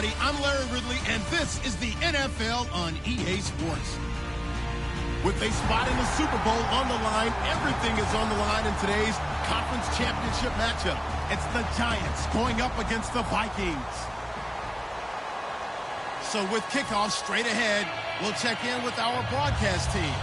everybody. I'm Larry Ridley, and this is the NFL on EA Sports. With a spot in the Super Bowl on the line, everything is on the line in today's conference championship matchup. It's the Giants going up against the Vikings. So with kickoff straight ahead, we'll check in with our broadcast team.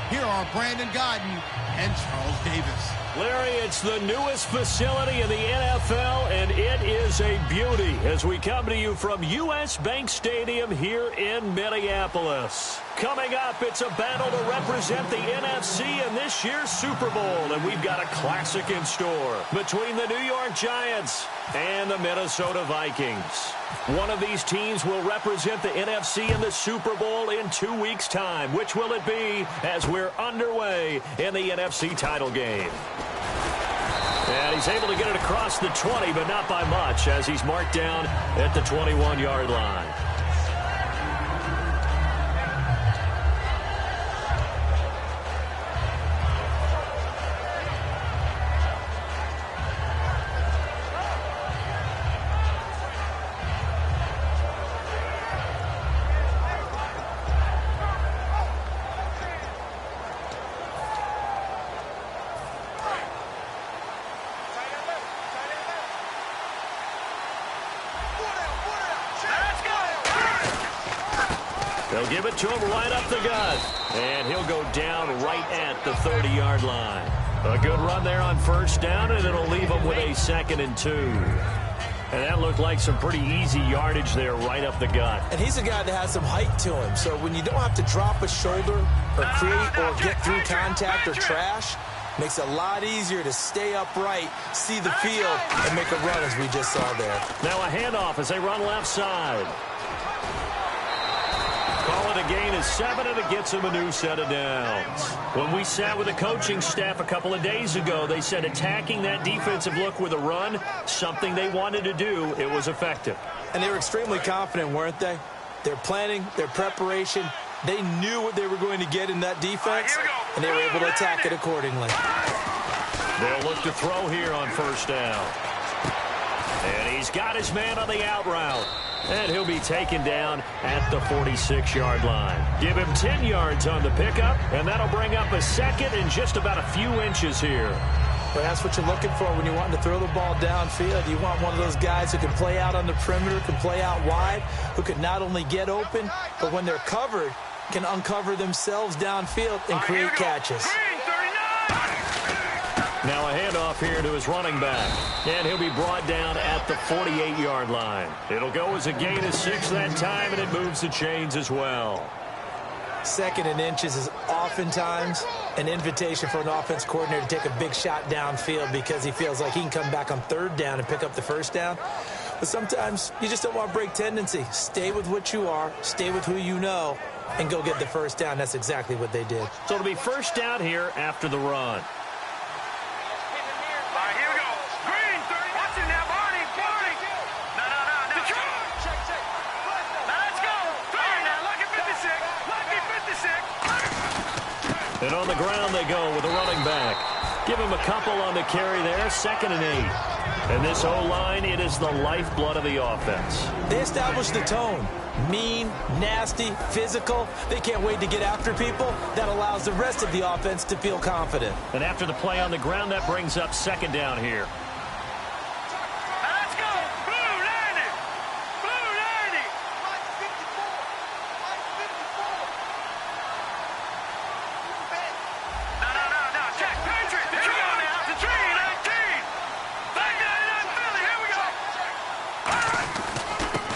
Here are Brandon Godden and Charles Davis. Larry, it's the newest facility in the NFL, and it is a beauty as we come to you from U.S. Bank Stadium here in Minneapolis. Coming up, it's a battle to represent the NFC in this year's Super Bowl, and we've got a classic in store between the New York Giants and the Minnesota Vikings. One of these teams will represent the NFC in the Super Bowl in 2 weeks' time. Which will it be as we're underway in the NFC title game? And he's able to get it across the 20, but not by much, as he's marked down at the 21-yard line. They'll give it to him right up the gut. And he'll go down right at the 30-yard line. A good run there on first down, and it'll leave him with a 2nd and 2. And that looked like some pretty easy yardage there right up the gut. And he's a guy that has some height to him. So when you don't have to drop a shoulder or create or get through contact or trash, makes it a lot easier to stay upright, see the field, and make a run as we just saw there. Now a handoff as they run left side. Call it a gain of 7, and it gets him a new set of downs. When we sat with the coaching staff a couple of days ago, they said attacking that defensive look with a run, something they wanted to do, it was effective. And they were extremely confident, weren't they? Their planning, their preparation, they knew what they were going to get in that defense, and they were able to attack it accordingly. They'll look to throw here on first down. And he's got his man on the out route. And he'll be taken down at the 46-yard line. Give him 10 yards on the pickup, and that'll bring up a 2nd and just about a few inches here. Well, that's what you're looking for when you want to throw the ball downfield. You want one of those guys who can play out on the perimeter, can play out wide, who can not only get open, but when they're covered, can uncover themselves downfield and create catches. Now a handoff here to his running back. And he'll be brought down at the 48-yard line. It'll go as a gain of 6 that time, and it moves the chains as well. 2nd and inches is oftentimes an invitation for an offense coordinator to take a big shot downfield because he feels like he can come back on 3rd down and pick up the first down. But sometimes you just don't want to break tendency. Stay with what you are, stay with who you know, and go get the first down. That's exactly what they did. So it'll be first down here after the run. And on the ground they go with a running back. Give him a couple on the carry there, 2nd and 8. And this O-line, it is the lifeblood of the offense. They established the tone. Mean, nasty, physical. They can't wait to get after people. That allows the rest of the offense to feel confident. And after the play on the ground, that brings up 2nd down here.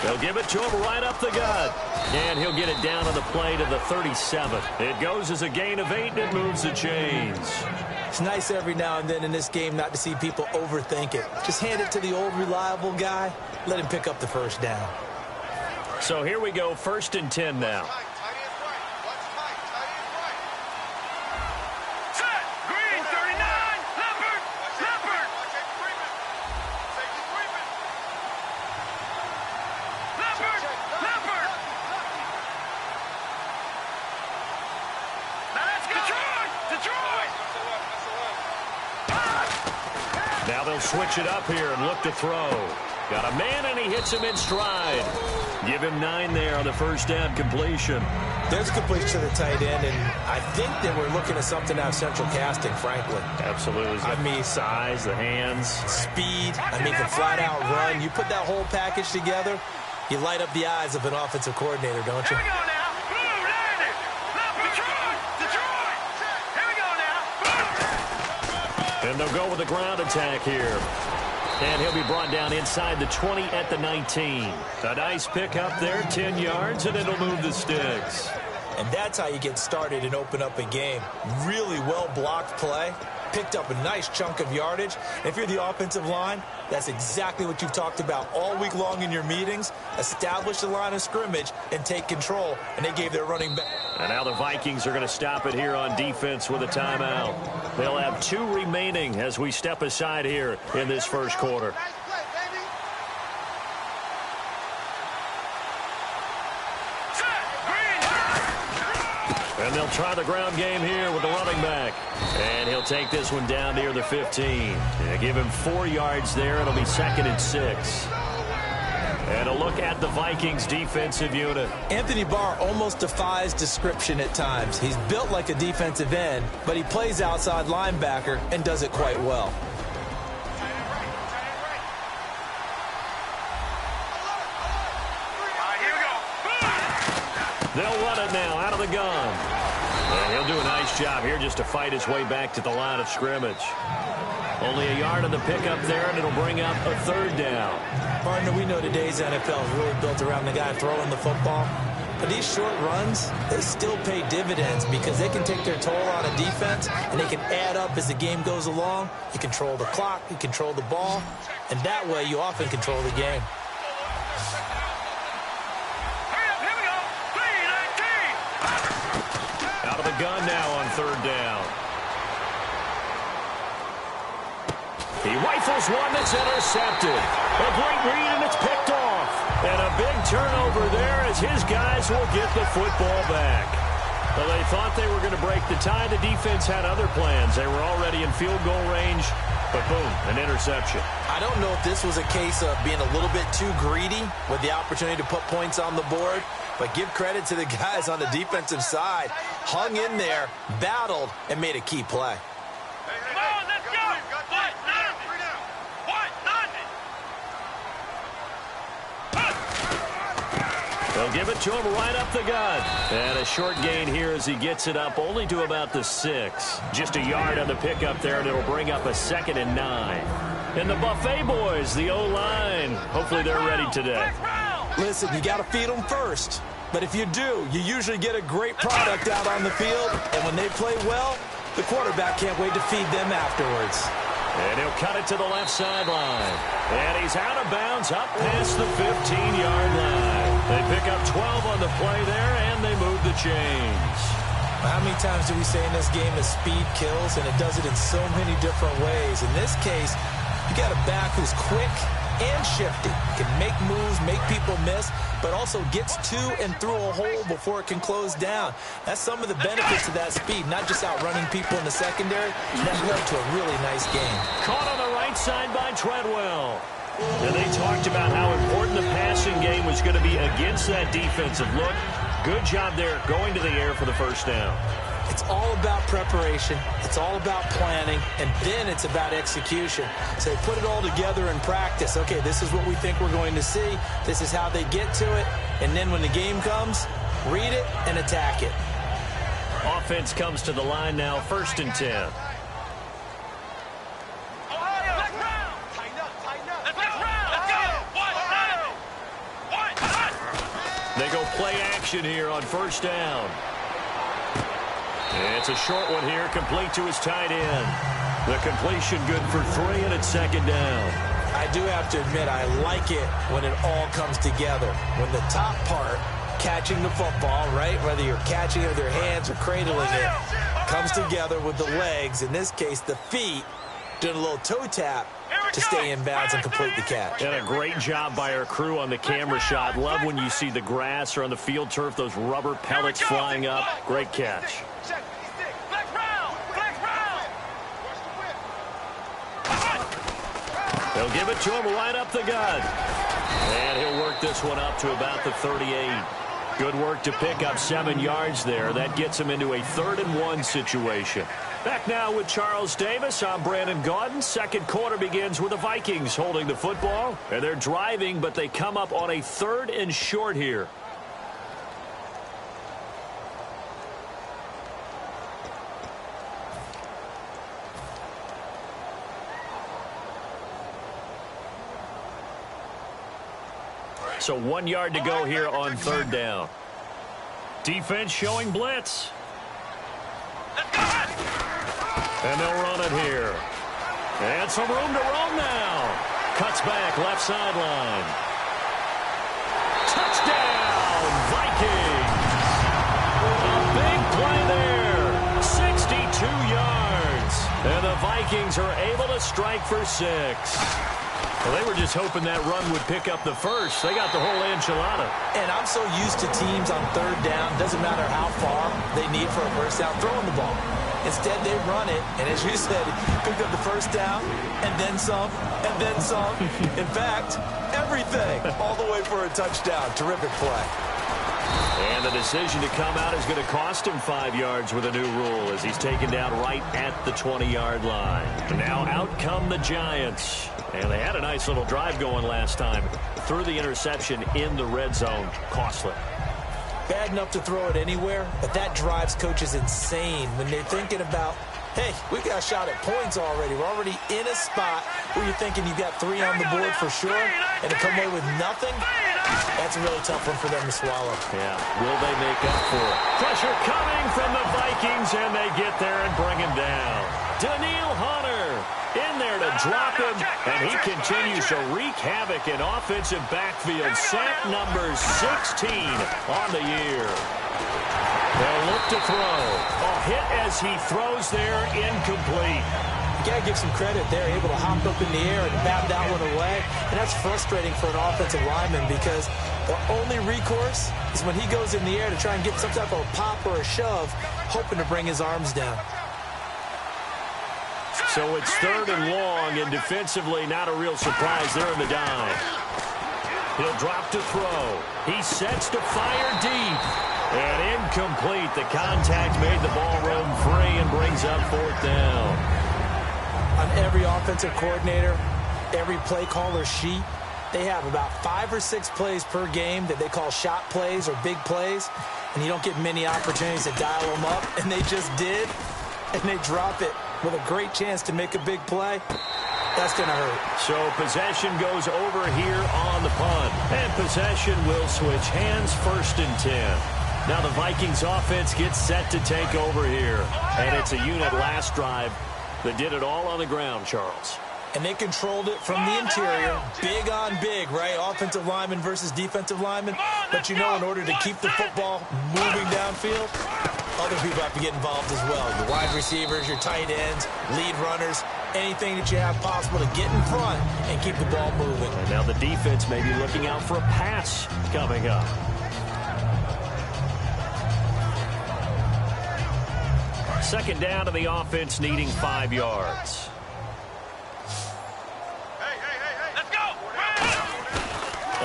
They'll give it to him right up the gut. And he'll get it down on the play to the 37. It goes as a gain of 8, and it moves the chains. It's nice every now and then in this game not to see people overthink it. Just hand it to the old reliable guy. Let him pick up the first down. So here we go, 1st and 10 now. Now they'll switch it up here and look to throw. Got a man, and he hits him in stride. Give him 9 there on the first down completion. There's completion to the tight end, and I think that we're looking at something out of central casting, frankly. Absolutely. I mean, size, the hands. Speed. I mean, can flat-out run. You put that whole package together, you light up the eyes of an offensive coordinator, don't you? Here we go now. Blue, landed. Detroit. Here we go now. And they'll go with the ground attack here. And he'll be brought down inside the 20 at the 19. A nice pick up there, 10 yards, and it'll move the sticks. And that's how you get started and open up a game. Really well-blocked play. Picked up a nice chunk of yardage. And if you're the offensive line, that's exactly what you've talked about all week long in your meetings. Establish the line of scrimmage and take control. And they gave their running back. And now the Vikings are going to stop it here on defense with a timeout. They'll have 2 remaining as we step aside here in this first quarter. And they'll try the ground game here with the running back. And he'll take this one down near the 15. And give him 4 yards there. It'll be 2nd and 6. And a look at the Vikings defensive unit. Anthony Barr almost defies description at times. He's built like a defensive end, but he plays outside linebacker and does it quite well. They'll run it now out of the gun. And he'll do a nice job here just to fight his way back to the line of scrimmage. Only a yard on the pickup there, and it'll bring up a 3rd down. Partner, we know today's NFL is really built around the guy throwing the football. But these short runs, they still pay dividends because they can take their toll on a defense, and they can add up as the game goes along. You control the clock, you control the ball, and that way you often control the game. Out of the gun now on 3rd down. He rifles one that's intercepted. A great read, and it's picked off. And a big turnover there as his guys will get the football back. Well, they thought they were going to break the tie. The defense had other plans. They were already in field goal range, but boom, an interception. I don't know if this was a case of being a little bit too greedy with the opportunity to put points on the board, but give credit to the guys on the defensive side. Hung in there, battled, and made a key play. Come on, let's go. They'll give it to him right up the gut. And a short gain here as he gets it up only to about the 6. Just a yard on the pickup there, and it'll bring up a 2nd and 9. And the Buffet boys, the O-line, hopefully they're ready today. Listen, you got to feed them first. But if you do, you usually get a great product out on the field. And when they play well, the quarterback can't wait to feed them afterwards. And he'll cut it to the left sideline. And he's out of bounds up past the 15-yard line. They pick up 12 on the play there, and they move the chains. How many times do we say in this game that speed kills, and it does it in so many different ways? In this case, you got a back who's quick and shifty, can make moves, make people miss, but also gets to and through a hole before it can close down. That's some of the benefits of that speed, not just outrunning people in the secondary. That led to a really nice game. Caught on the right side by Treadwell. And they talked about how important the passing game was going to be against that defensive look. Good job there going to the air for the first down. It's all about preparation. It's all about planning. And then it's about execution. So they put it all together in practice. Okay, this is what we think we're going to see. This is how they get to it. And then when the game comes, read it and attack it. Offense comes to the line now, 1st and 10. They go play action here on 1st down. It's a short one here, complete to his tight end. The completion good for 3, and it's 2nd down. I do have to admit, I like it when it all comes together. When the top part, catching the football, right, whether you're catching it with your hands or cradling it, comes together with the legs, in this case the feet, doing a little toe tap to stay in bounds and complete the catch. And a great job by our crew on the camera shot. Love when you see the grass or on the field turf, those rubber pellets flying up. Great catch. They'll give it to him right up the gut. And he'll work this one up to about the 38. Good work to pick up 7 yards there. That gets him into a 3rd-and-1 situation. Back now with Charles Davis. I'm Brandon Gaudin. Second quarter begins with the Vikings holding the football. And they're driving, but they come up on a 3rd and short here. So 1 yard to go here on 3rd down. Defense showing blitz. And they'll run it here. And some room to roam now. Cuts back left sideline. Touchdown, Vikings. A big play there. 62 yards. And the Vikings are able to strike for 6. Well, they were just hoping that run would pick up the first. They got the whole enchilada. And I'm so used to teams on 3rd down, doesn't matter how far they need for a first down, throwing the ball. Instead, they run it, and as you said, picked up the first down, and then some, and then some. In fact, everything, all the way for a touchdown. Terrific play. And the decision to come out is going to cost him 5 yards with a new rule as he's taken down right at the 20-yard line. Now out come the Giants. And they had a nice little drive going last time. Threw the interception in the red zone. Costly. Bad enough to throw it anywhere, but that drives coaches insane when they're thinking about, hey, we got a shot at points already. We're already in a spot where you're thinking you've got 3 on the board for sure, and to come away with nothing, that's a really tough one for them to swallow. Yeah, will they make up for it? Pressure coming from the Vikings, and they get there and bring him down. Daniil Hunter in there to drop him, and he continues to wreak havoc in offensive backfield. Sack number 16 on the year. They'll look to throw. A hit as he throws there, incomplete. You got to give some credit there, able to hop up in the air and bat that one away. And that's frustrating for an offensive lineman because the only recourse is when he goes in the air to try and get some type of a pop or a shove, hoping to bring his arms down. So it's 3rd and long, and defensively not a real surprise. They're in the dime. He'll drop to throw. He sets to fire deep. And incomplete. The contact made the ball roam free and brings up 4th down. On every offensive coordinator, every play caller sheet, they have about 5 or 6 plays per game that they call shot plays or big plays, and you don't get many opportunities to dial them up, and they just did, and they drop it with a great chance to make a big play. That's going to hurt. So possession goes over here on the punt, and possession will switch hands. 1st and 10. Now the Vikings offense gets set to take over here, and it's a unit last drive that did it all on the ground, Charles. And they controlled it from the interior, big on big, right? Offensive lineman versus defensive lineman. But you know, in order to keep the football moving downfield, other people have to get involved as well. Your wide receivers, your tight ends, lead runners, anything that you have possible to get in front and keep the ball moving. And now the defense may be looking out for a pass coming up. Second down to the offense, needing 5 yards. Hey, let's go!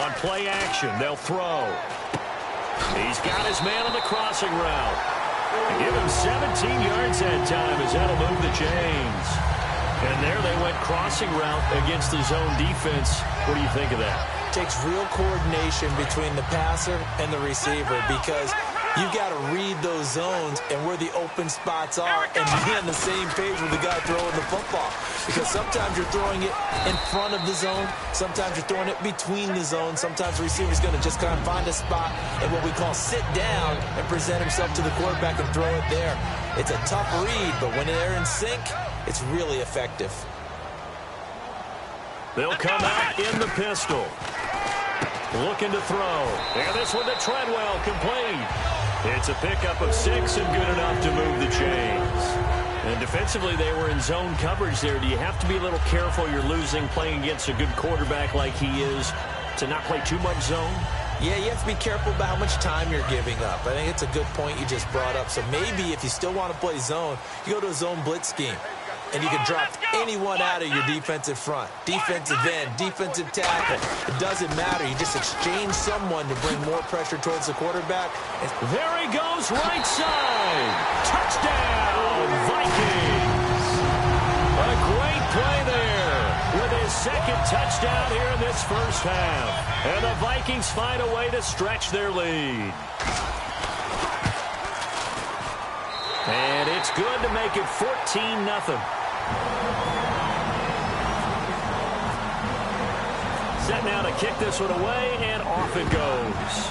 On play action, they'll throw. He's got his man on the crossing route. Give him 17 yards that time as that'll move the chains. And there they went crossing route against the zone defense. What do you think of that? Takes real coordination between the passer and the receiver because you've got to read those zones and where the open spots are and be on the same page with the guy throwing the football. Because sometimes you're throwing it in front of the zone. Sometimes you're throwing it between the zones. Sometimes the receiver's going to just kind of find a spot and what we call sit down and present himself to the quarterback and throw it there. It's a tough read, but when they're in sync, it's really effective. They'll come out in the pistol. Looking to throw. And this one to Treadwell, complete. It's a pickup of 6 and good enough to move the chains. And defensively, they were in zone coverage there. Do you have to be a little careful you're losing playing against a good quarterback like he is to not play too much zone? Yeah, you have to be careful about how much time you're giving up. I think it's a good point you just brought up. So maybe if you still want to play zone, you go to a zone blitz scheme. and you can drop anyone out of your defensive front. Defensive end, defensive tackle. It doesn't matter. You just exchange someone to bring more pressure towards the quarterback. There he goes, right side. Touchdown, Vikings. A great play there with his second touchdown here in this first half. And the Vikings find a way to stretch their lead. And it's good to make it 14-0. Set now to kick this one away, and off it goes.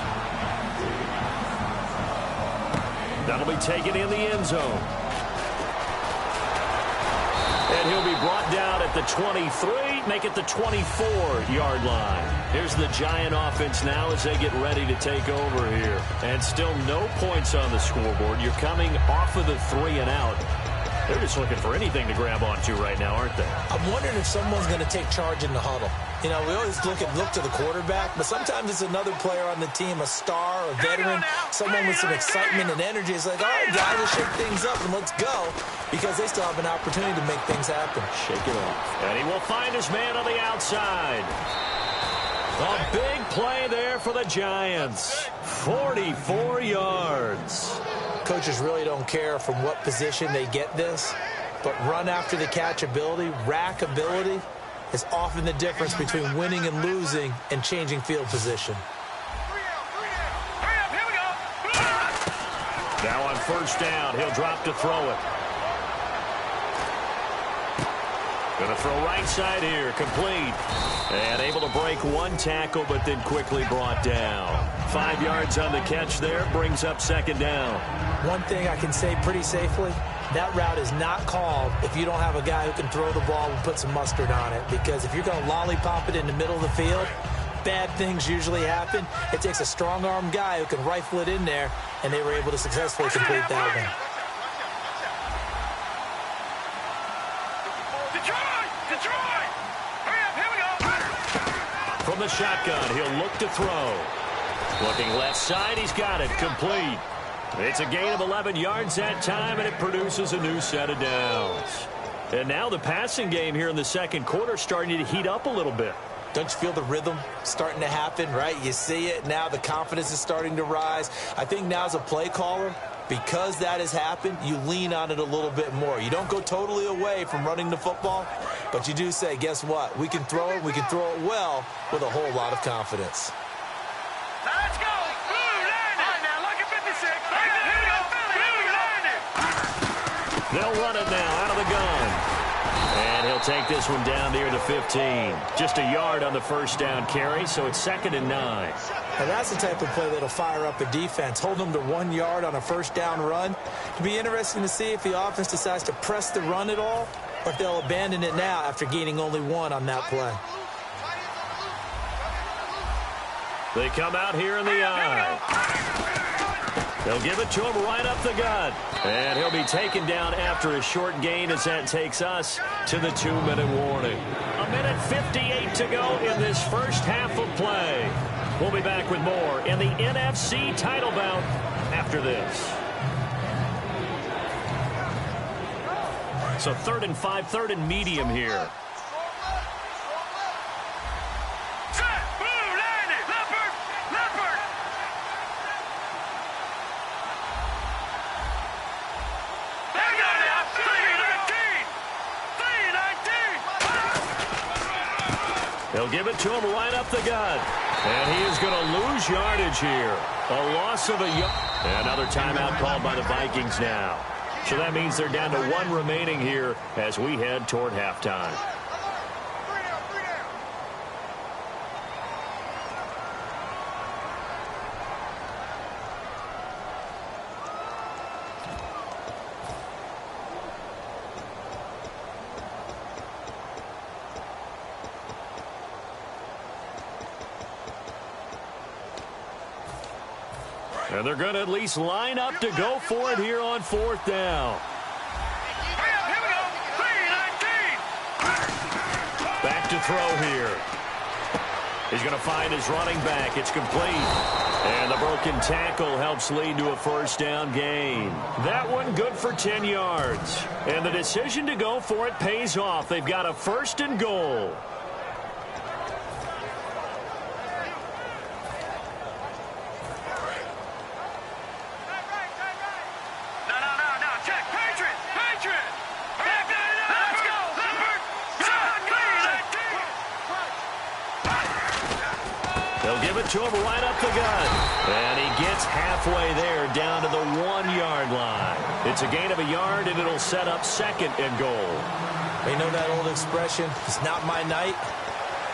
That'll be taken in the end zone. And he'll be brought down at the 23, make it the 24-yard line. Here's the Giant offense now as they get ready to take over here. And still no points on the scoreboard. You're coming off of the 3 and out. They're just looking for anything to grab onto right now, aren't they? I'm wondering if someone's going to take charge in the huddle. You know, we always look to the quarterback, but sometimes it's another player on the team, a star, a veteran, someone with some excitement and energy. It's like, all right, guys, let's shake things up and let's go, because they still have an opportunity to make things happen. Shake it off. And he will find his man on the outside. A big play there for the Giants. 44 yards. Coaches really don't care from what position they get this, but run after the catch ability, rack ability, is often the difference between winning and losing and changing field position. Now on first down, he'll drop to throw it. Going to throw right side here, complete. And able to break one tackle, but then quickly brought down. 5 yards on the catch there, brings up second down. One thing I can say pretty safely, that route is not called if you don't have a guy who can throw the ball and put some mustard on it. Because if you're going to lollipop it in the middle of the field, bad things usually happen. It takes a strong-arm guy who can rifle it in there, and they were able to successfully complete that one. From the shotgun, he'll look to throw. Looking left side, he's got it, complete. It's a gain of 11 yards that time, and it produces a new set of downs. And now the passing game here in the second quarter starting to heat up a little bit. Don't you feel the rhythm starting to happen, right? You see it now. The confidence is starting to rise. I think now as a play caller, because that has happened, you lean on it a little bit more. You don't go totally away from running the football, but you do say, guess what? We can throw it. We can throw it well with a whole lot of confidence. Let's go. They'll run it now out of the gun. And he'll take this one down near the 15. Just a yard on the first down carry, so it's 2nd and 9. And that's the type of play that'll fire up a defense. Hold them to 1 yard on a first down run. It'll be interesting to see if the offense decides to press the run at all, or if they'll abandon it now after gaining only 1 on that play. They come out here in the eye. They'll give it to him right up the gut. And he'll be taken down after a short gain as that takes us to the 2-minute warning. 1:58 to go in this first half of play. We'll be back with more in the NFC title bout after this. So 3rd and 5, 3rd and medium here. They'll give it to him right up the gut. And he is going to lose yardage here. A loss of a yard. Another timeout called by the Vikings now. So that means they're down to 1 remaining here as we head toward halftime. And they're going to at least line up to go for it here on 4th down. Back to throw here. He's going to find his running back. It's complete. And the broken tackle helps lead to a first down gain. That one good for 10 yards. And the decision to go for it pays off. They've got a first and goal. They'll give it to him right up the gut. And he gets halfway there down to the 1-yard line. It's a gain of a yard, and it'll set up second and goal. You know that old expression, it's not my night?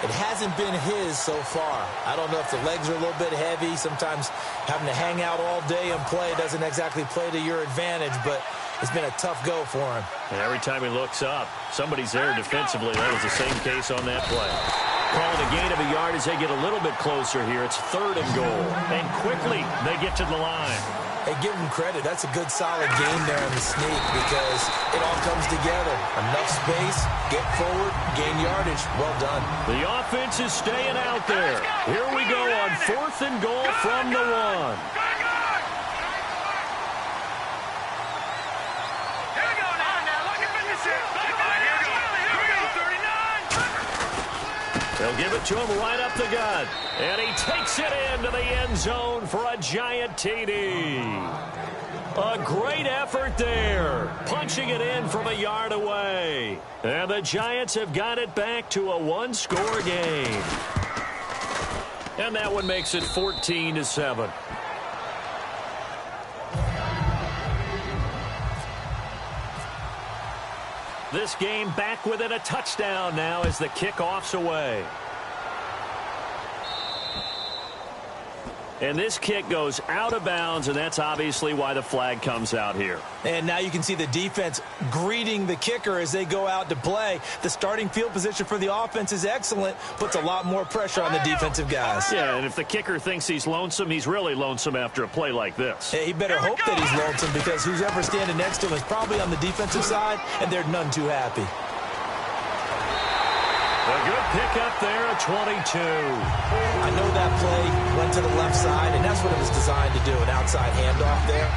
It hasn't been his so far. I don't know if the legs are a little bit heavy. Sometimes having to hang out all day and play doesn't exactly play to your advantage, but it's been a tough go for him. And every time he looks up, somebody's there defensively. That was the same case on that play. Called a gain of a yard as they get a little bit closer here. It's third and goal. And quickly, they get to the line. Hey, give him credit. That's a good, solid game there in the sneak because it all comes together. Enough space, get forward, gain yardage. Well done. The offense is staying out there. Here we go on fourth and goal from the 1. They'll give it to him right up the gut. And he takes it into the end zone for a giant TD. A great effort there. Punching it in from a yard away. And the Giants have got it back to a one-score game. And that one makes it 14-7. This game back within a touchdown now as the kickoff's away. And this kick goes out of bounds, and that's obviously why the flag comes out here. And now you can see the defense greeting the kicker as they go out to play. The starting field position for the offense is excellent, puts a lot more pressure on the defensive guys. Yeah, and if the kicker thinks he's lonesome, he's really lonesome after a play like this. Hey, he better hope that he's lonesome because who's ever standing next to him is probably on the defensive side, and they're none too happy. A good pickup there at 22. I know that play went to the left side, and that's what it was designed to do, an outside handoff there.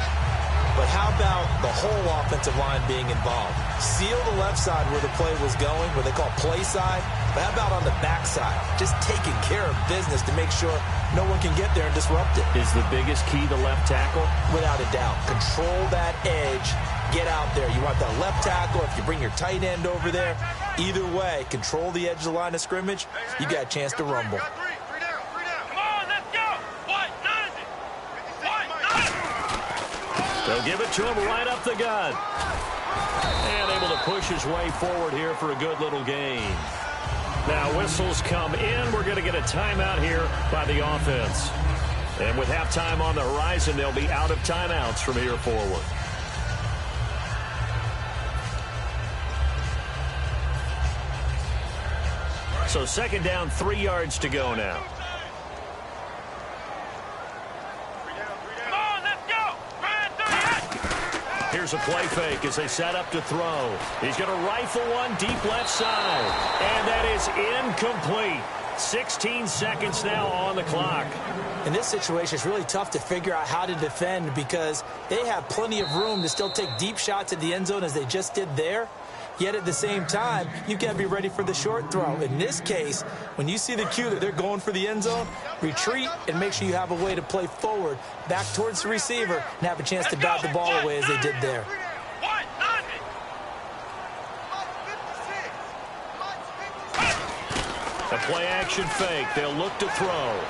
But how about the whole offensive line being involved? Seal the left side where the play was going, what they call play side. But how about on the back side? Just taking care of business to make sure no one can get there and disrupt it. Is the biggest key the left tackle? Without a doubt. Control that edge. Get out there. You want that left tackle. If you bring your tight end over there, either way, control the edge of the line of scrimmage. You got a chance to rumble. They'll give it to him right up the gut. And able to push his way forward here for a good little gain. Now whistles come in. We're going to get a timeout here by the offense. And with halftime on the horizon, they'll be out of timeouts from here forward. So second down, 3 yards to go now. Here's a play fake as they set up to throw. He's going to rifle one deep left side. And that is incomplete. 16 seconds now on the clock. In this situation, it's really tough to figure out how to defend because they have plenty of room to still take deep shots at the end zone as they just did there. Yet at the same time, you've got to be ready for the short throw. In this case, when you see the cue that they're going for the end zone, retreat and make sure you have a way to play forward, back towards the receiver, and have a chance to bat the ball away as they did there. A play-action fake. They'll look to throw.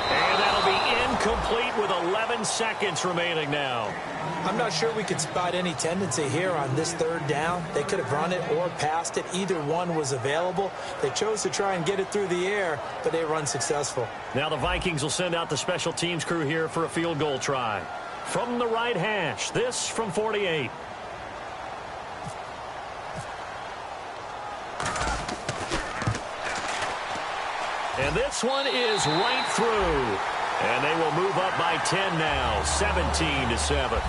And that'll be incomplete with 11 seconds remaining now. I'm not sure we could spot any tendency here on this third down. They could have run it or passed it. Either one was available. They chose to try and get it through the air, but they were unsuccessful. Now the Vikings will send out the special teams crew here for a field goal try. From the right hash, this from 48. And this one is right through. And they will move up by 10 now, 17-7.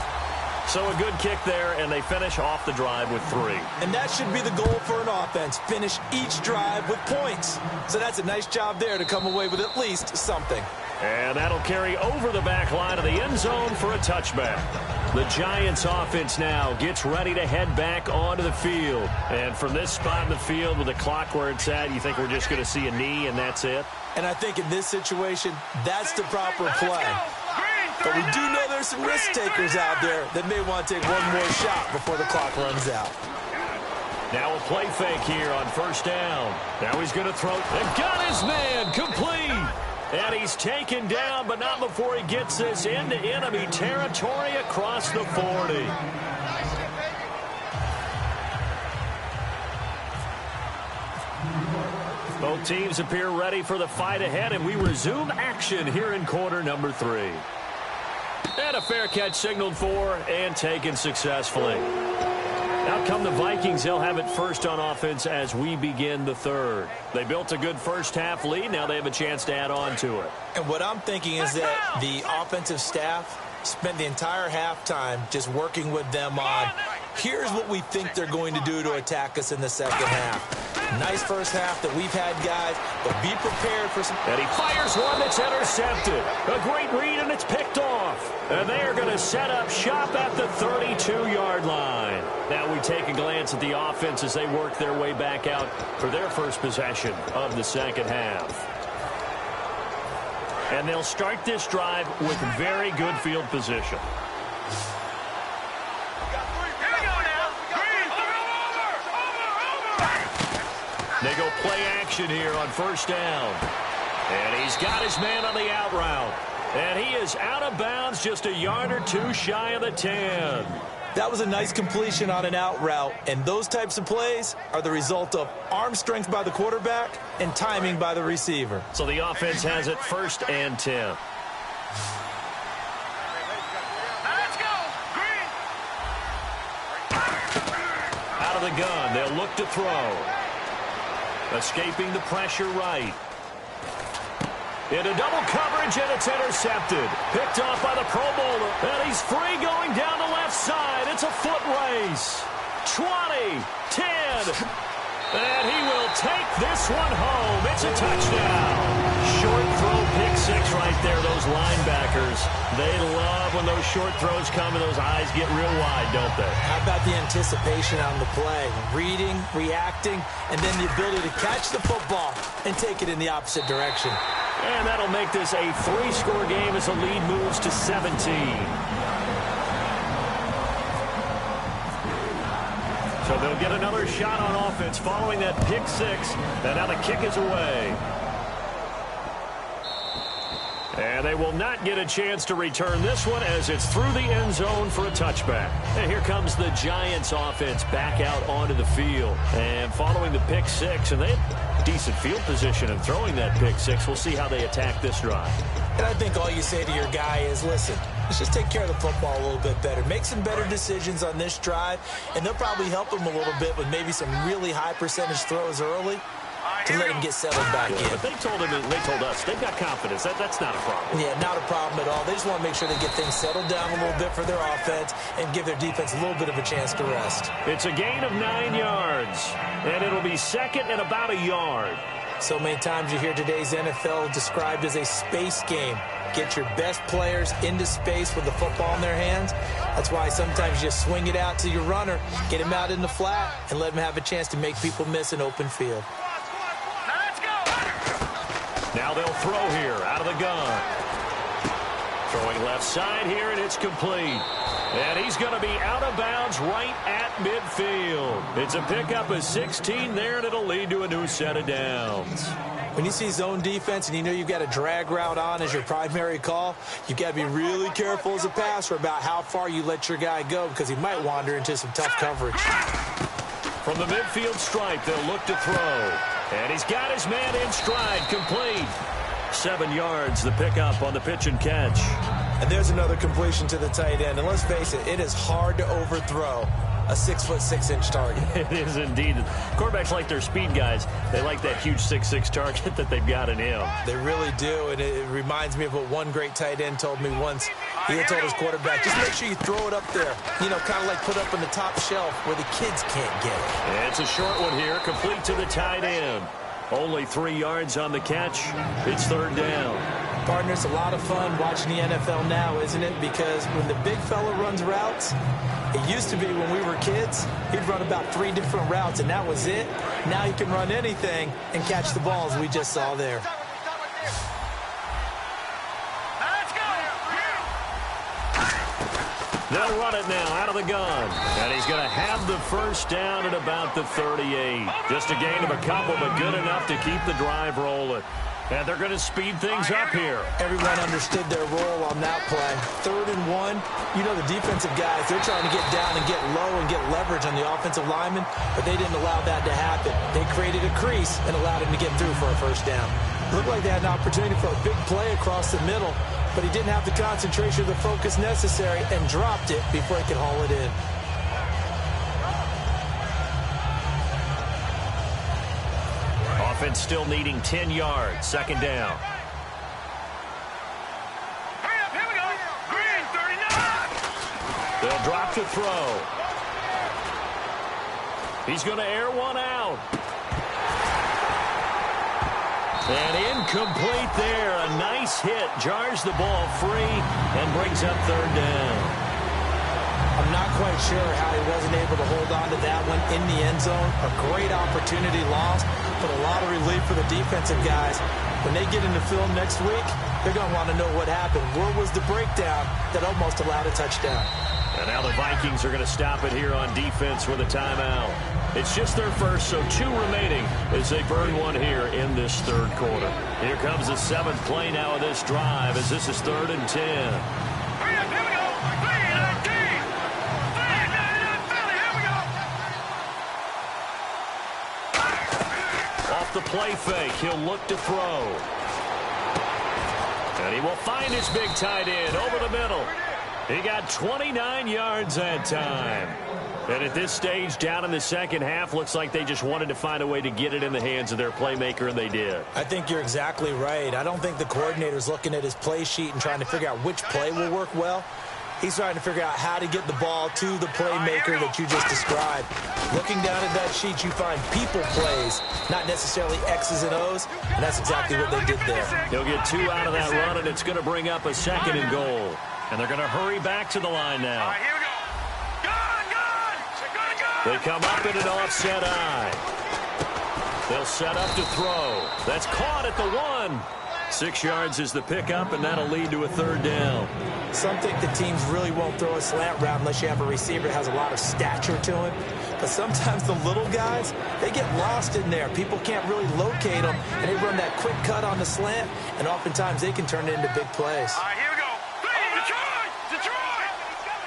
So a good kick there, and they finish off the drive with 3. And that should be the goal for an offense. Finish each drive with points. So that's a nice job there to come away with at least something. And that'll carry over the back line of the end zone for a touchback. The Giants offense now gets ready to head back onto the field. And from this spot in the field with the clock where it's at, you think we're just going to see a knee and that's it? And I think in this situation, that's the proper play. But we do know there's some risk takers out there that may want to take one more shot before the clock runs out. Now a play fake here on first down. Now he's going to throw and got his man complete. And he's taken down, but not before he gets this into enemy territory across the 40. Both teams appear ready for the fight ahead, and we resume action here in quarter number 3. And a fair catch signaled for and taken successfully. Out come the Vikings. They'll have it first on offense as we begin the third. They built a good first-half lead. Now they have a chance to add on to it. And what I'm thinking is that the offensive staff spent the entire halftime just working with them on, here's what we think they're going to do to attack us in the second half. Nice first half that we've had, guys, but be prepared for some... And he fires one that's intercepted. A great read, and it's picked off. And they are going to set up shop at the 32-yard line. Now we take a glance at the offense as they work their way back out for their first possession of the second half. And they'll start this drive with very good field position. They go play action here on first down. And he's got his man on the out route. And he is out of bounds just a yard or two shy of the 10. That was a nice completion on an out route. And those types of plays are the result of arm strength by the quarterback and timing by the receiver. So the offense has it first and 10. Let's go, Green. Out of the gun, they'll look to throw. Escaping the pressure right. Into double coverage, and it's intercepted. Picked off by the Pro Bowler. And he's free going down the left side. It's a foot race. 20, 10. And he will take this one home. It's a touchdown. Short throw, pick six right there. Those linebackers, they love when those short throws come and those eyes get real wide, don't they? How about the anticipation on the play? Reading, reacting, and then the ability to catch the football and take it in the opposite direction. And that'll make this a 3-score game as the lead moves to 17. So they'll get another shot on offense following that pick six. And now the kick is away. And they will not get a chance to return this one as it's through the end zone for a touchback. And here comes the Giants offense back out onto the field. And following the pick six, and they have decent field position in throwing that pick six. We'll see how they attack this drive. And I think all you say to your guy is, listen, let's just take care of the football a little bit better. Make some better decisions on this drive, and they'll probably help him a little bit with maybe some really high percentage throws early to let him get settled back in. But they told him, and they told us, they've got confidence. That's not a problem. Yeah, not a problem at all. They just want to make sure they get things settled down a little bit for their offense and give their defense a little bit of a chance to rest. It's a gain of 9 yards, and it'll be second and about a yard. So many times you hear today's NFL described as a space game. Get your best players into space with the football in their hands. That's why sometimes you just swing it out to your runner, get him out in the flat, and let him have a chance to make people miss an open field. Now they'll throw here out of the gun. Throwing left side here, and it's complete. And he's going to be out of bounds right at midfield. It's a pickup of 16 there, and it'll lead to a new set of downs. When you see zone defense and you know you've got a drag route on as your primary call, you've got to be really careful as a passer about how far you let your guy go because he might wander into some tough coverage. From the midfield stripe, they'll look to throw. And he's got his man in stride, complete. 7 yards, the pickup on the pitch and catch. And there's another completion to the tight end. And let's face it, it is hard to overthrow a 6'6" target. It is indeed. Quarterbacks like their speed guys. They like that huge 6'6" target that they've got in him. They really do, and it reminds me of what one great tight end told me once. He had told his quarterback, just make sure you throw it up there, you know, kind of like put up on the top shelf where the kids can't get it. It's a short one here, complete to the tight end. Only 3 yards on the catch. It's third down. Partner, it's a lot of fun watching the NFL now, isn't it? Because when the big fella runs routes, it used to be when we were kids, he'd run about 3 different routes, and that was it. Now he can run anything and catch the balls we just saw there. They'll run it now out of the gun. And he's going to have the first down at about the 38. Just a gain of a couple, but good enough to keep the drive rolling. And they're going to speed things up here. Everyone understood their role on that play. 3rd and 1. You know the defensive guys, they're trying to get down and get low and get leverage on the offensive lineman, but they didn't allow that to happen. They created a crease and allowed him to get through for a first down. Looked like they had an opportunity for a big play across the middle, but he didn't have the concentration or the focus necessary and dropped it before he could haul it in. Offense still needing 10 yards. Second down. Hurry up, here we go. Green, 39. They'll drop to throw. He's going to air one out. And incomplete there. A nice hit. Jars the ball free and brings up third down. I'm not quite sure how he wasn't able to hold on to that one in the end zone. A great opportunity lost, but a lot of relief for the defensive guys. When they get into film next week, they're going to want to know what happened. Where was the breakdown that almost allowed a touchdown? And now the Vikings are going to stop it here on defense with a timeout. It's just their first, so 2 remaining as they burn one here in this third quarter. Here comes the 7th play now of this drive as this is 3rd and 10. Hurry up, here we go. Green, 19. Here we go. Off the play fake, he'll look to throw. And he will find his big tight end over the middle. He got 29 yards that time. And at this stage, down in the second half, looks like they just wanted to find a way to get it in the hands of their playmaker, and they did. I think you're exactly right. I don't think the coordinator's looking at his play sheet and trying to figure out which play will work well. He's trying to figure out how to get the ball to the playmaker that you just described. Looking down at that sheet, you find people plays, not necessarily X's and O's, and that's exactly what they did there. He'll get 2 out of that run, and it's going to bring up a 2nd and goal. And they're going to hurry back to the line now. All right, here we go. They come up in an offset eye. They'll set up to throw. That's caught at the 1. 6 yards is the pickup, and that'll lead to a third down. Some think the teams really won't throw a slant route unless you have a receiver that has a lot of stature to him. But sometimes the little guys, they get lost in there. People can't really locate them, and they run that quick cut on the slant, and oftentimes they can turn it into big plays. All right, here we go. Detroit! Detroit!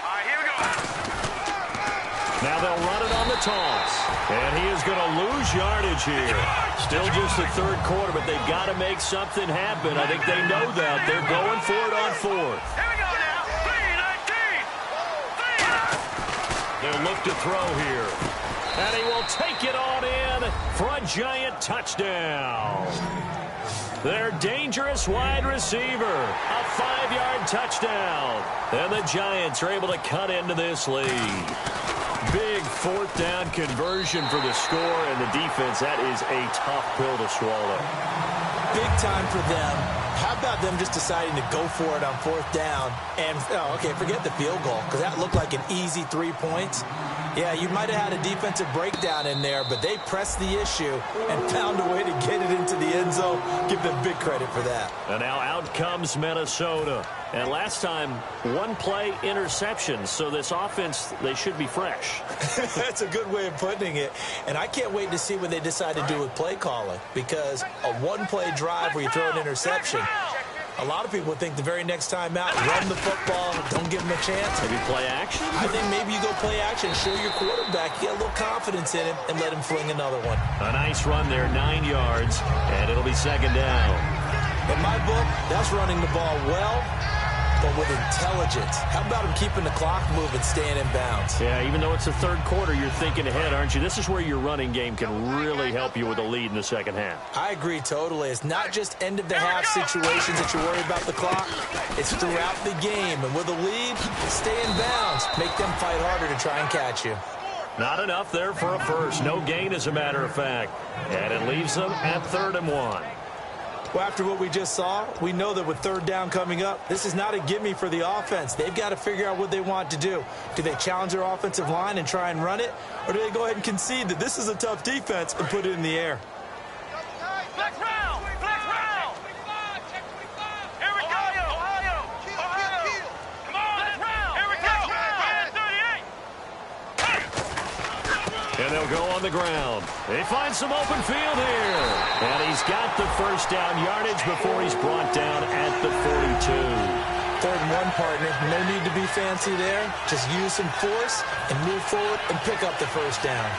All right, here we go. Now they'll run it on the toss. And he is going to lose yardage here. Still just the third quarter, but they've got to make something happen. I think they know that. They're going for it on 4th. Here we go now. 3-19. They'll look to throw here. And he will take it on in for a giant touchdown. Their dangerous wide receiver. A 5-yard touchdown. And the Giants are able to cut into this lead. Big 4th down conversion for the score, and the defense, that is a tough pill to swallow. Big time for them. How about them just deciding to go for it on 4th down? And, okay, forget the field goal, because that looked like an easy 3 points. Yeah, you might have had a defensive breakdown in there, but they pressed the issue and found a way to get it into the end zone. Give them big credit for that. And now out comes Minnesota. And last time, 1 play interception. So this offense, they should be fresh. That's a good way of putting it. And I can't wait to see what they decide to do with play calling, because a 1-play drive where you throw an interception, a lot of people think the very next time out, run the football, don't give them a chance. Maybe play action? I think maybe you go play action, show your quarterback, you get a little confidence in him, and let him fling another one. A nice run there, 9 yards, and it'll be 2nd down. In my book, that's running the ball well but with intelligence. How about him keeping the clock moving, staying in bounds? Yeah, even though it's the third quarter, you're thinking ahead, aren't you? This is where your running game can really help you with a lead in the second half. I agree totally. It's not just end-of-the-half situations that you worry about the clock. It's throughout the game. And with a lead, stay in bounds. Make them fight harder to try and catch you. Not enough there for a first. No gain, as a matter of fact. And it leaves them at 3rd and 1. Well, after what we just saw, we know that with 3rd down coming up, this is not a gimme for the offense. They've got to figure out what they want to do. Do they challenge their offensive line and try and run it? Or do they go ahead and concede that this is a tough defense and put it in the air? Flex round! Flex round! Here we go! Ohio! Come on! Flex round! Here we go! 38! And they'll go on the ground. They find some open field here. And he's got the first down yardage before he's brought down at the 42. 3rd and 1, partner. No need to be fancy there. Just use some force and move forward and pick up the first down.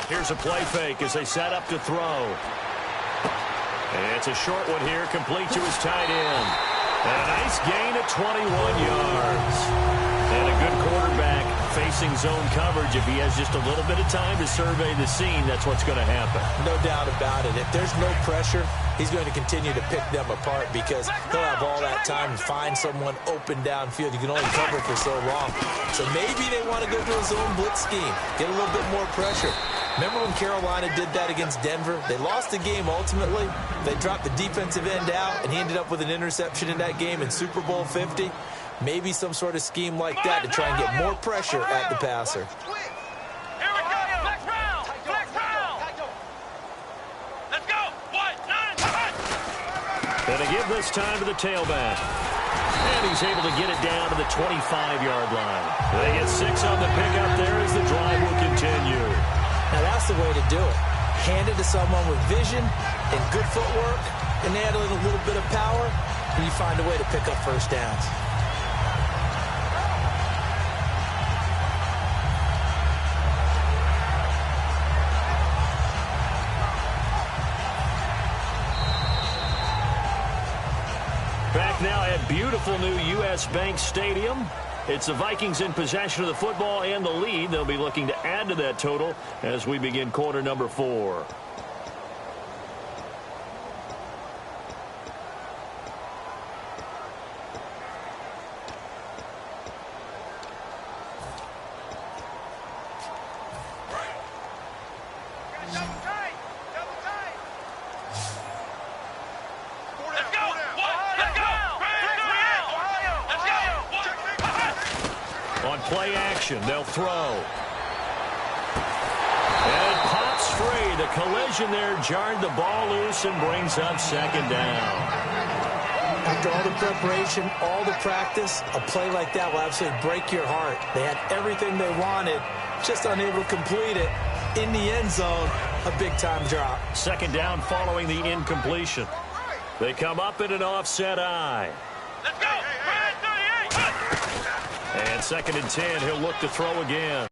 Here's a play fake as they set up to throw. And it's a short one here, complete to his tight end. And a nice gain of 21 yards. And a good quarterback facing zone coverage. If he has just a little bit of time to survey the scene, that's what's going to happen. No doubt about it. If there's no pressure, he's going to continue to pick them apart because he'll have all that time to find someone open downfield. You can only cover for so long. So maybe they want to go to a zone blitz scheme, get a little bit more pressure. Remember when Carolina did that against Denver? They lost the game ultimately. They dropped the defensive end out, and he ended up with an interception in that game in Super Bowl 50. Maybe some sort of scheme like that to try and get more pressure at the passer. Here we go! Flex round! Flex round! Let's go! 1, 9, 5! And to give this time to the tailback. And he's able to get it down to the 25-yard line. They get 6 on the pickup there as the drive will continue. Now, that's the way to do it. Hand it to someone with vision and good footwork, and add a little bit of power, and you find a way to pick up first downs. Back now at beautiful new U.S. Bank Stadium. It's the Vikings in possession of the football and the lead. They'll be looking to add to that total as we begin quarter number 4. Play action, they'll throw. And it pops free. The collision there jarred the ball loose and brings up 2nd down. After all the preparation, all the practice, a play like that will absolutely break your heart. They had everything they wanted, just unable to complete it. In the end zone, a big-time drop. 2nd down following the incompletion. They come up in an offset eye. Let's go! And 2nd and 10, he'll look to throw again.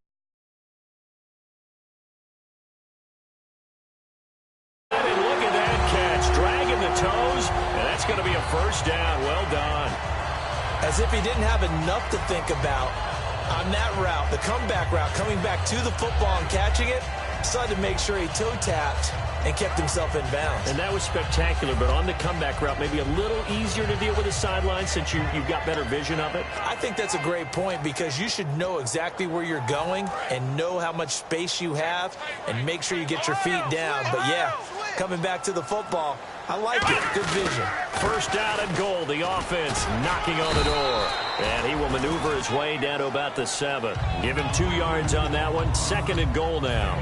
And look at that catch, dragging the toes, and that's going to be a first down. Well done. As if he didn't have enough to think about on that route, the comeback route, coming back to the football and catching it, decided to make sure he toe-tapped and kept himself in bounds. And that was spectacular, but on the comeback route, maybe a little easier to deal with the sideline since you've got better vision of it. I think that's a great point because you should know exactly where you're going and know how much space you have and make sure you get your feet down. But, yeah, coming back to the football, I like it. Good vision. First down and goal. The offense knocking on the door. And he will maneuver his way down to about the 7. Give him 2 yards on that one. 2nd and goal now.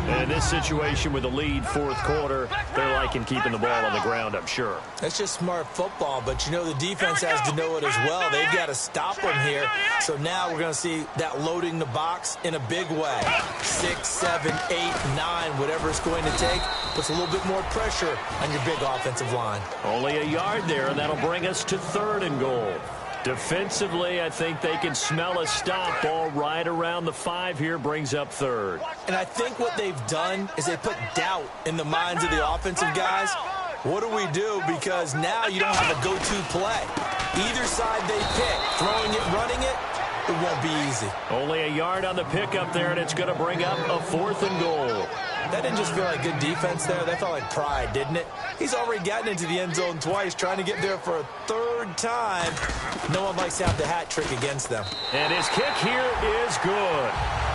In this situation with the lead fourth quarter, they're liking keeping the ball on the ground, I'm sure. That's just smart football, but you know the defense has to know it as well. They've got to stop them here. So now we're going to see that loading the box in a big way. 6, 7, 8, 9, whatever it's going to take, puts a little bit more pressure on your big offensive line. Only a yard there, and that'll bring us to 3rd and goal. Defensively, I think they can smell a stop. Ball right around the 5 here, brings up 3rd. And I think what they've done is they put doubt in the minds of the offensive guys. What do we do? Because now you don't have a go-to play. Either side they pick, throwing it, running it, it won't be easy. Only a yard on the pickup there, and it's going to bring up a 4th and goal. That didn't just feel like good defense there. That felt like pride, didn't it? He's already gotten into the end zone twice, trying to get there for a 3rd time. No one likes to have the hat trick against them. And his kick here is good.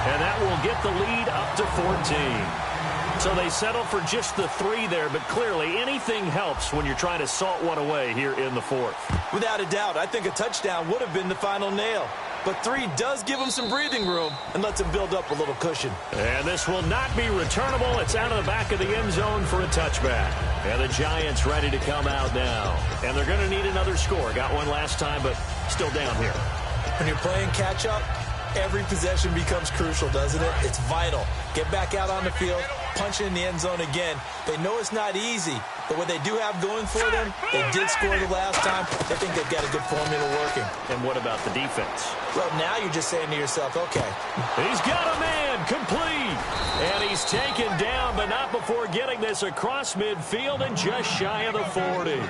And that will get the lead up to 14. So they settle for just the 3 there, but clearly anything helps when you're trying to salt one away here in the 4th. Without a doubt, I think a touchdown would have been the final nail. But 3 does give him some breathing room and lets him build up a little cushion. And this will not be returnable. It's out of the back of the end zone for a touchback. And the Giants ready to come out now. And they're going to need another score. Got one last time, but still down here. When you're playing catch-up, every possession becomes crucial, doesn't it? It's vital. Get back out on the field, punch it in the end zone again. They know it's not easy, but what they do have going for them, they did score the last time. They think they've got a good formula working. And what about the defense? Well, now you're just saying to yourself, okay. He's got a man, complete. And he's taken down, but not before getting this across midfield and just shy of the 40.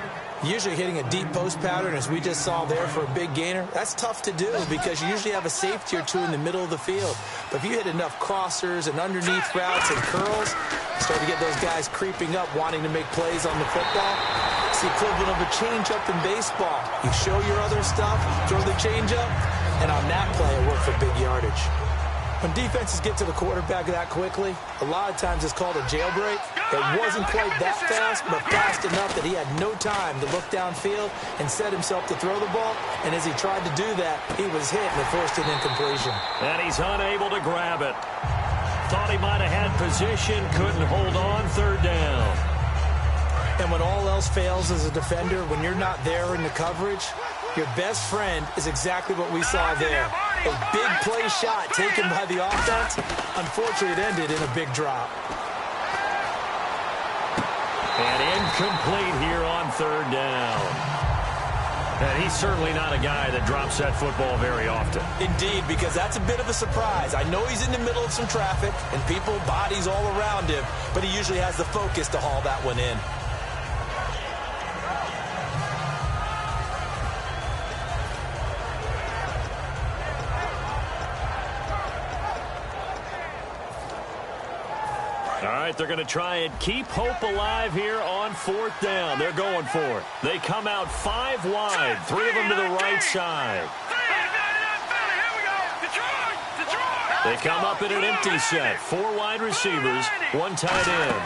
Usually hitting a deep post pattern, as we just saw there for a big gainer, that's tough to do because you usually have a safety or 2 in the middle of the field. But if you hit enough crossers and underneath routes and curls, you start to get those guys creeping up, wanting to make plays on the football. It's the equivalent of a change-up in baseball. You show your other stuff, throw the change-up, and on that play, it worked for big yardage. When defenses get to the quarterback that quickly, a lot of times it's called a jailbreak. It wasn't quite that fast, but fast enough that he had no time to look downfield and set himself to throw the ball. And as he tried to do that, he was hit and it forced an incompletion. And he's unable to grab it. Thought he might have had position, couldn't hold on, 3rd down. And when all else fails as a defender, when you're not there in the coverage, your best friend is exactly what we saw there. A big play shot taken by the offense. Unfortunately, it ended in a big drop. And incomplete here on 3rd down. And he's certainly not a guy that drops that football very often. Indeed, because that's a bit of a surprise. I know he's in the middle of some traffic and people, bodies all around him, but he usually has the focus to haul that one in. All right, they're going to try and keep hope alive here on 4th down. They're going for it. They come out 5 wide, 3 of them to the right side. They come up in an empty set. 4 wide receivers, 1 tight end.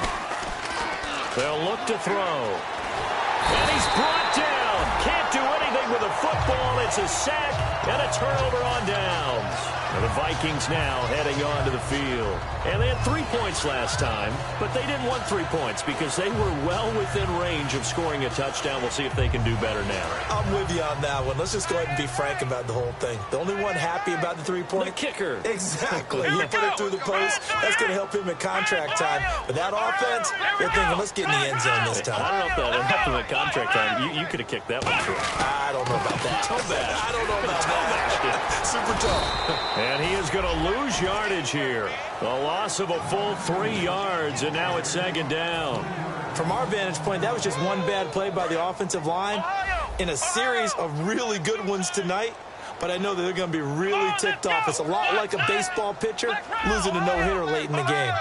They'll look to throw. And he's brought down. Can't do anything with a football. It's a sack and a turnover on downs. And the Vikings now heading onto the field. And they had 3 points last time, but they didn't want 3 points because they were well within range of scoring a touchdown. We'll see if they can do better now. I'm with you on that one. Let's just go ahead and be frank about the whole thing. The only one happy about the 3-point? The kicker. Exactly. You put it through the post. That's going to help him at contract time. But that offense, they're thinking, let's get in the end zone this time. I don't know if that helped him at contract time. You could have kicked that one through. I don't know about that. Toe bash. I don't know about that. Super tough. And he is going to lose yardage here. A loss of a full 3 yards, and now it's 2nd down. From our vantage point, that was just one bad play by the offensive line in a series of really good ones tonight. But I know that they're going to be really ticked off. It's a lot like a baseball pitcher losing a no-hitter late in the game.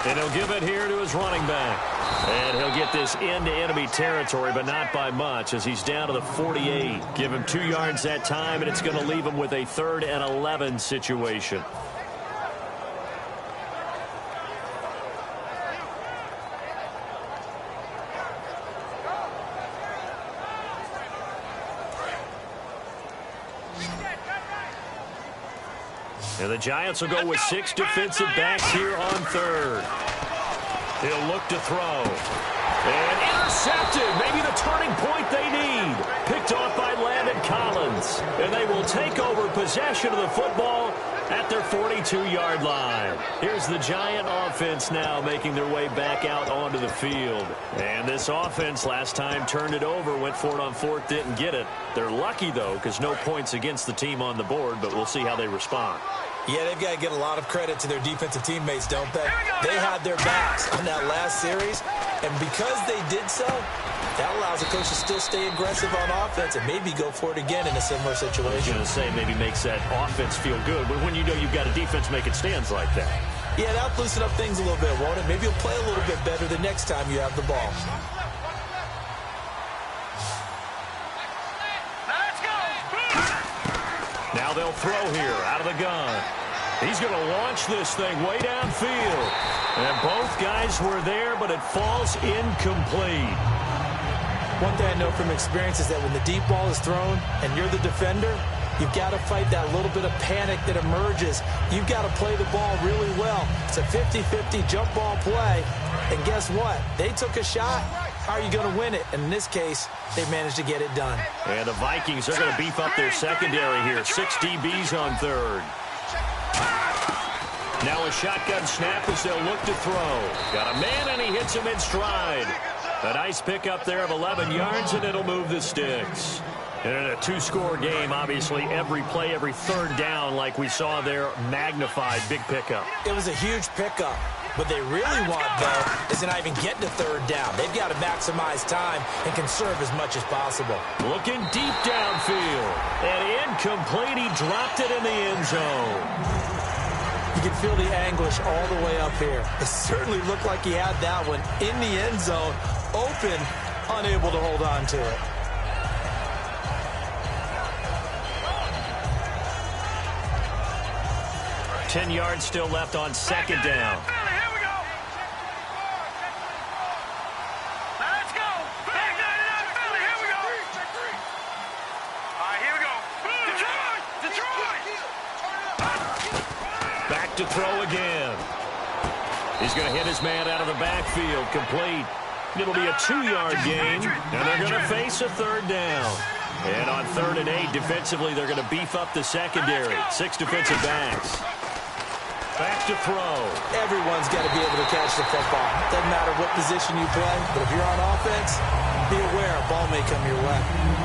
And he'll give it here to his running back. And he'll get this into enemy territory, but not by much, as he's down to the 48. Give him 2 yards that time, and it's going to leave him with a 3rd and 11 situation. And the Giants will go with 6 defensive backs here on third. He'll look to throw. And intercepted. Maybe the turning point they need. Picked off by Landon Collins. And they will take over possession of the football at their 42-yard line. Here's the Giant offense now making their way back out onto the field. And this offense last time turned it over, went for it on fourth, didn't get it. They're lucky, though, because no points against the team on the board, but we'll see how they respond. Yeah, they've got to get a lot of credit to their defensive teammates, don't they? They had their backs on that last series, and because they did so, that allows the coach to still stay aggressive on offense and maybe go for it again in a similar situation. I was going to say maybe makes that offense feel good, but when you know you've got a defense making stands like that. Yeah, that'll loosen up things a little bit, won't it? Maybe you'll play a little bit better the next time you have the ball. Now they'll throw here out of the gun. He's going to launch this thing way downfield. And both guys were there, but it falls incomplete. One thing I know from experience is that when the deep ball is thrown and you're the defender, you've got to fight that little bit of panic that emerges. You've got to play the ball really well. It's a 50-50 jump ball play. And guess what? They took a shot. How are you going to win it? And in this case, they managed to get it done. And the Vikings are going to beef up their secondary here. 6 DBs on third. Now a shotgun snap as they'll look to throw. Got a man, and he hits him in stride. A nice pickup there of 11 yards, and it'll move the sticks. And in a 2-score game, obviously, every play, every third down, like we saw there, magnified. Big pickup. It was a huge pickup. What they really want, though, is to not even get to third down. They've got to maximize time and conserve as much as possible. Looking deep downfield. And incomplete. He dropped it in the end zone. You can feel the anguish all the way up here. It certainly looked like he had that one in the end zone, open, unable to hold on to it. Ten yards still left on second down. Back to throw again. He's going to hit his man out of the backfield, complete. It'll be a 2-yard gain, and they're going to face a third down. And on 3rd and 8, defensively, they're going to beef up the secondary. 6 defensive backs. Back to throw. Everyone's got to be able to catch the football. Doesn't matter what position you play, but if you're on offense, be aware a ball may come your way.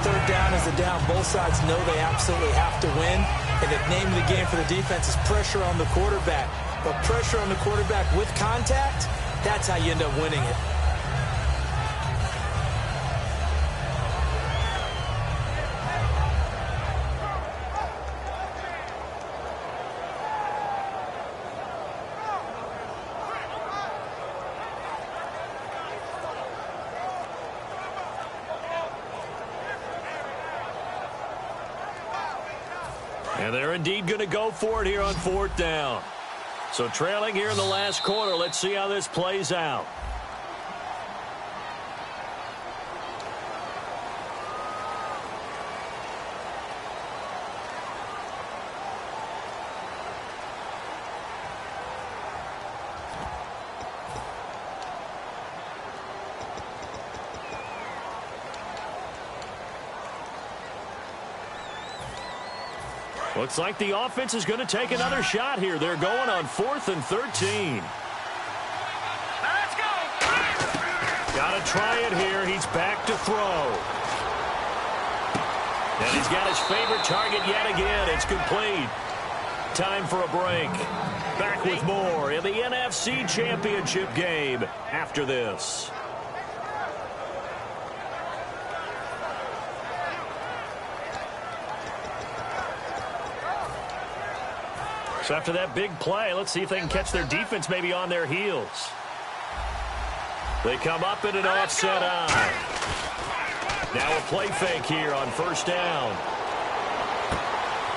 Third down is a down. Both sides know they absolutely have to win. And the name of the game for the defense is pressure on the quarterback. But pressure on the quarterback with contact, that's how you end up winning it. And they're indeed going to go for it here on 4th down. So trailing here in the last quarter. Let's see how this plays out. Looks like the offense is going to take another shot here. They're going on 4th and 13. Let's go. Got to try it here. He's back to throw. And he's got his favorite target yet again. It's complete. Time for a break. Back with more in the NFC Championship game after this. So after that big play, let's see if they can catch their defense maybe on their heels. They come up in an offset eye. Now a play fake here on 1st down.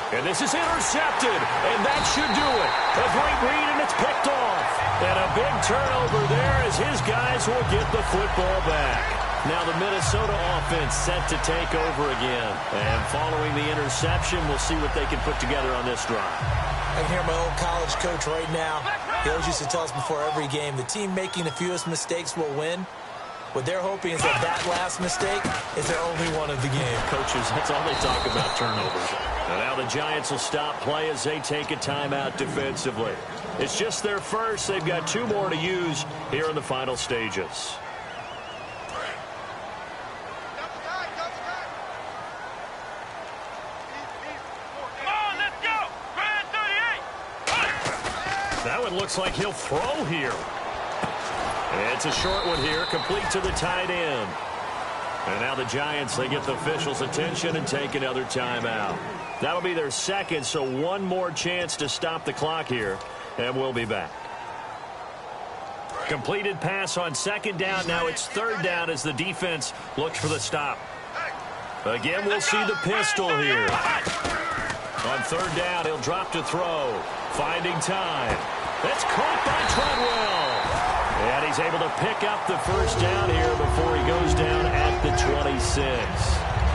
And this is intercepted, and that should do it. A great read, and it's picked off. And a big turnover there as his guys will get the football back. Now the Minnesota offense set to take over again. And following the interception, we'll see what they can put together on this drive. I can hear my old college coach right now. He always used to tell us before every game, the team making the fewest mistakes will win. What they're hoping is that last mistake is their only one of the game. Coaches, that's all they talk about, turnovers. And now the Giants will stop play as they take a timeout defensively. It's just their first. They've got 2 more to use here in the final stages. That one looks like he'll throw here. It's a short one here, complete to the tight end. And now the Giants, they get the officials' attention and take another timeout. That'll be their second, so one more chance to stop the clock here, and we'll be back. Completed pass on second down. Now it's third down as the defense looks for the stop. Again, we'll see the pistol here. On third down, he'll drop to throw. Finding time. That's caught by Treadwell. And he's able to pick up the first down here before he goes down at the 26.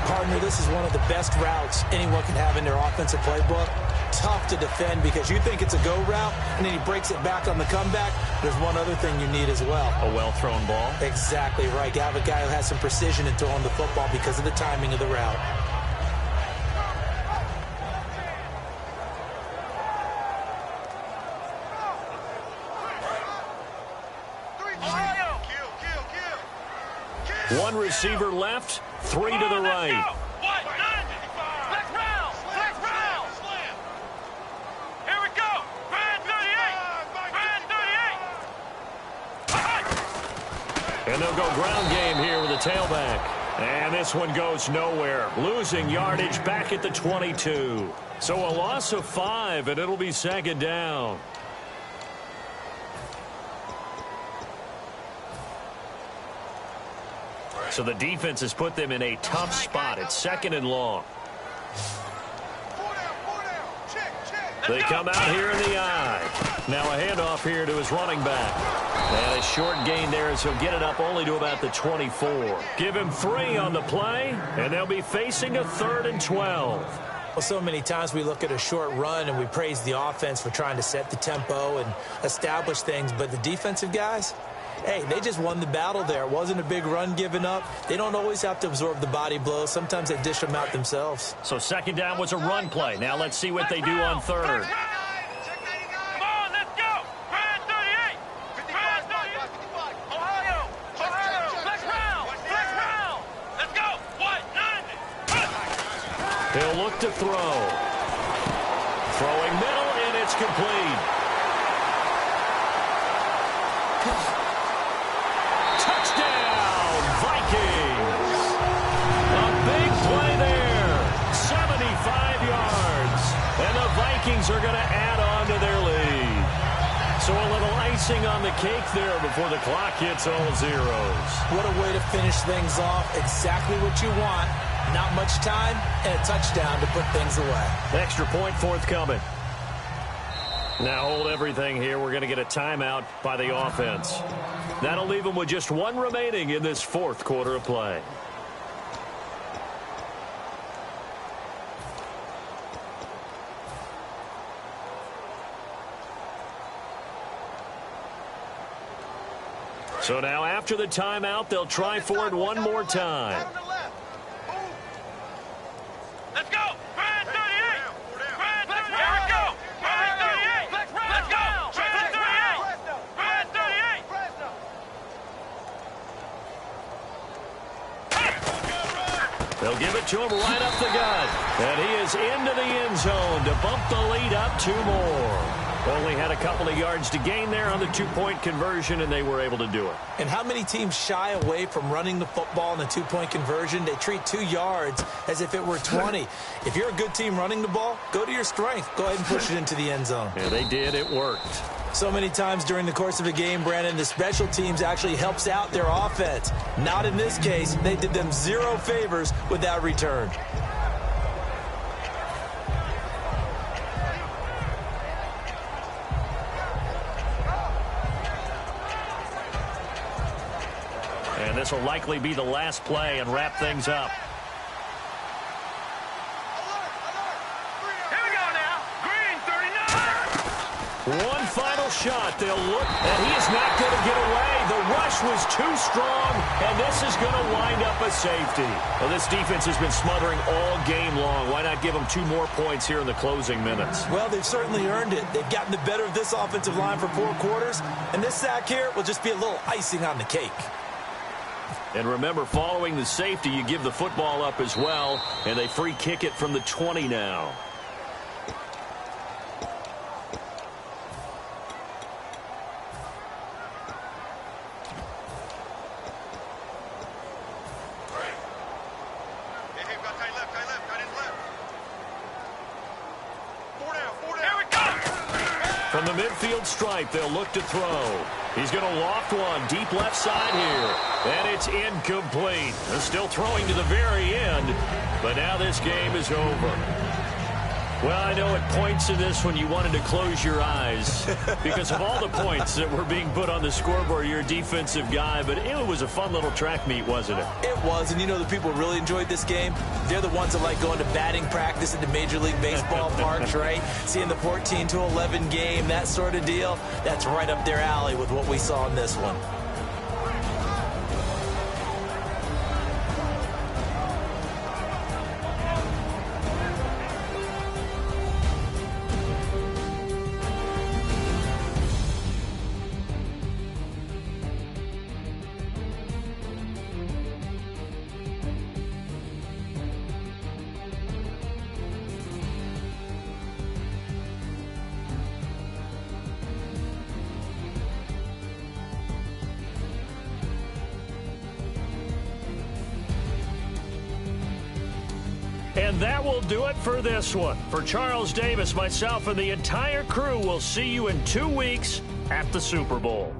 Partner, this is one of the best routes anyone can have in their offensive playbook. Tough to defend because you think it's a go route, and then he breaks it back on the comeback. There's one other thing you need as well. A well-thrown ball? Exactly right. You have a guy who has some precision in throwing the football because of the timing of the route. One receiver left, 3 to the right. Here we go. Brand 38. And they'll go ground game here with a tailback. And this one goes nowhere. Losing yardage back at the 22. So a loss of 5, and it'll be second down. So the defense has put them in a tough spot. It's second and long. They come out here in the eye. Now a handoff here to his running back. And a short gain there as he'll get it up only to about the 24. Give him 3 on the play, and they'll be facing a 3rd and 12. Well, so many times we look at a short run and we praise the offense for trying to set the tempo and establish things, but the defensive guys, hey, they just won the battle there. It wasn't a big run given up. They don't always have to absorb the body blows. Sometimes they dish them out themselves. So second down was a run play. Now let's see what they do on third. Come on, let's go. Brand 38. Brand 38. Ohio. Flex round. Let's go. What? 90. He'll look to throw. Throwing middle, and it's complete. Touchdown, Vikings. A big play there. 75 yards. And the Vikings are going to add on to their lead. So a little icing on the cake there before the clock hits all zeros. What a way to finish things off. Exactly what you want. Not much time and a touchdown to put things away. Extra point forthcoming. Now hold everything here. We're going to get a timeout by the offense. That'll leave them with just 1 remaining in this 4th quarter of play. So now after the timeout, they'll try for it one more time. Let's go. Brand 38. Brand 38. Here we go. Brand 38. Let's go. Brand 38. Brand 38. They'll give it to him right up the gut. And he is into the end zone to bump the lead up 2 more. Only had a couple of yards to gain there on the 2-point conversion, and they were able to do it. And how many teams shy away from running the football in a 2-point conversion? They treat 2 yards as if it were 20. If you're a good team running the ball, go to your strength. Go ahead and push it into the end zone. Yeah, they did. It worked. So many times during the course of a game, Brandon, the special teams actually helps out their offense. Not in this case. They did them 0 favors with that return. And this will likely be the last play and wrap things up. Here we go now. Green, 39. One final shot. They'll look, and he is not going to get away. The rush was too strong, and this is going to wind up a safety. Well, this defense has been smothering all game long. Why not give them 2 more points here in the closing minutes? Well, they've certainly earned it. They've gotten the better of this offensive line for 4 quarters, and this sack here will just be a little icing on the cake. And remember, following the safety, you give the football up as well, and they free kick it from the 20 now. From the midfield stripe, they'll look to throw. He's going to loft one deep left side here. And it's incomplete. They're still throwing to the very end. But now this game is over. Well, I know at points in this one you wanted to close your eyes because of all the points that were being put on the scoreboard. You're a defensive guy, but it was a fun little track meet, wasn't it? It was, and you know the people who really enjoyed this game? They're the ones that like going to batting practice at the Major League Baseball parks, right? Seeing the 14-11 game, that sort of deal. That's right up their alley with what we saw in this one. And that will do it for this one. For Charles Davis, myself, and the entire crew, we'll see you in 2 weeks at the Super Bowl.